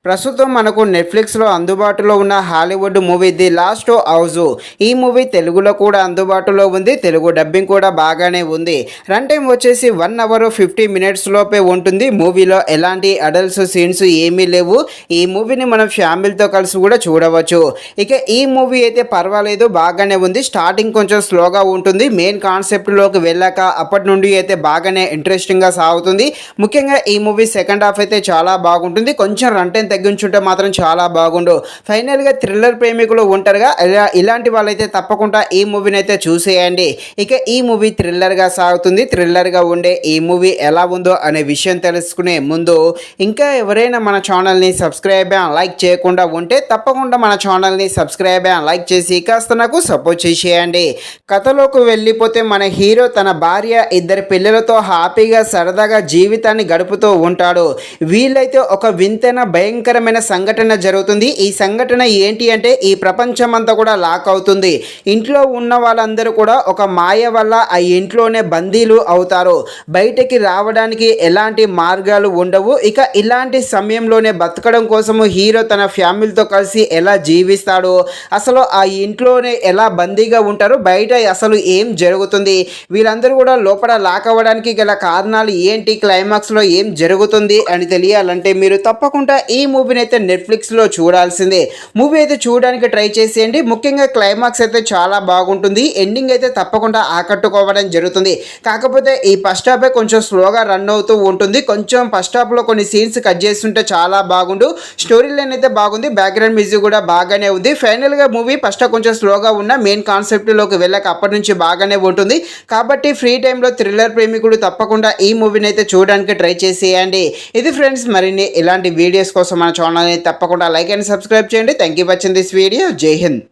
ప్రస్తుతం మనకు నెట్ఫ్లిక్స్లో అందుబాటులో ఉన్న Hollywood movie the last house. ఈ మూవీ తెలుగులో కూడా అందుబాటులో ఉంది. తెలుగు డబ్బింగ్ కూడా బాగానే ఉంది. రన్ టైం వచ్చేసి 1 అవర్ 50 మినిట్స్ లోపే ఉంటుంది. మూవీలో ఎలాంటి అడల్ట్స్ సీన్స్ ఏమీ లేవు. ఈ మూవీని మనం ఫ్యామిలీతో కలిసి కూడా చూడవచ్చు. ఇక ఈ మూవీ అయితే పర్వాలేదు, బాగానే ఉంది. స్టార్టింగ్ కొంచెం స్లోగా ఉంటుంది. మెయిన్ కాన్సెప్ట్లోకి వెళ్ళాక అప్పటి నుండి అయితే బాగానే ఇంట్రెస్టింగ్గా సాగుతుంది. ముఖ్యంగా ఈ మూవీ సెకండ్ హాఫ్ అయితే చాలా బాగుంటుంది. కొంచెం రన్ టైం తగ్గించుంటే మాత్రం చాలా బాగుండు. ఫైనల్గా థ్రిల్లర్ ప్రేమికులు ఉంటారుగా, ఇలాంటి వాళ్ళైతే తప్పకుండా ఈ మూవీని అయితే చూసేయండి. ఇక ఈ మూవీ థ్రిల్లర్గా సాగుతుంది. థ్రిల్లర్గా ఉండే ఈ మూవీ ఎలా ఉందో అనే విషయం తెలుసుకునే ముందు ఇంకా ఎవరైనా మన ఛానల్ని సబ్స్క్రైబ్ అండ్ లైక్ చేయకుండా ఉంటే తప్పకుండా మన ఛానల్ని సబ్స్క్రైబ్ అండ్ లైక్ చేసి కాస్త నాకు సపోర్ట్ చేసేయండి. కథలోకి వెళ్ళిపోతే మన హీరో తన భార్య, 2 పిల్లలతో హ్యాపీగా సరదాగా జీవితాన్ని గడుపుతూ ఉంటాడు. వీళ్ళైతే ఒక వింతైన భయంకరమైన సంఘటన జరుగుతుంది. ఈ సంఘటన ఏంటి అంటే ఈ ప్రపంచం అంతా కూడా లాక్ అవుతుంది. ఇంట్లో ఉన్న వాళ్ళందరూ కూడా ఒక మాయ వల్ల ఆ ఇంట్లోనే బందీలు అవుతారు. బయటికి రావడానికి ఎలాంటి మార్గాలు ఉండవు. ఇక ఇలాంటి సమయంలోనే బతకడం కోసము హీరో తన ఫ్యామిలీతో కలిసి ఎలా జీవిస్తాడు, అసలు ఆ ఇంట్లోనే ఎలా బందీగా ఉంటారు, బయట అసలు ఏం జరుగుతుంది, వీళ్ళందరూ కూడా లోపల లాక్ అవ్వడానికి గల కారణాలు ఏంటి, క్లైమాక్స్లో ఏం జరుగుతుంది అని తెలియాలంటే మీరు తప్పకుండా ఈ మూవీని అయితే నెట్ఫ్లిక్స్లో చూడాల్సిందే. మూవీ అయితే చూడడానికి ట్రై చేసేయండి. ముఖ్యంగా క్లైమాక్స్ అయితే చాలా బాగుంటుంది. ఎండింగ్ అయితే తప్పకుండా ఆకట్టుకోవడం జరుగుతుంది. కాకపోతే ఈ ఫస్ట్ హాఫే కొంచెం స్లోగా రన్ అవుతూ ఉంటుంది. కొంచెం ఫస్ట్ హాఫ్లో కొన్ని సీన్స్ కట్ చేస్తుంటే చాలా బాగుండు. స్టోరీ లైన్ అయితే బాగుంది. బ్యాక్గ్రౌండ్ మ్యూజిక్ కూడా బాగానే ఉంది. ఫైనల్గా మూవీ ఫస్ట్ కొంచెం స్లోగా ఉన్న మెయిన్ కాన్సెప్ట్లోకి వెళ్ళక అప్పటి నుంచి బాగానే ఉంటుంది. కాబట్టి ఫ్రీ టైంలో థ్రిల్లర్ ప్రేమికుడు తప్పకుండా ఈ మూవీని అయితే చూడడానికి ట్రై చేసేయండి. ఇది ఫ్రెండ్స్, మరిన్ని ఇలాంటి వీడియోస్ కోసం మన ఛానల్ని తప్పకుండా లైక్ అండ్ సబ్స్క్రైబ్ చేయండి. Thank you for watching this video. జై హింద్.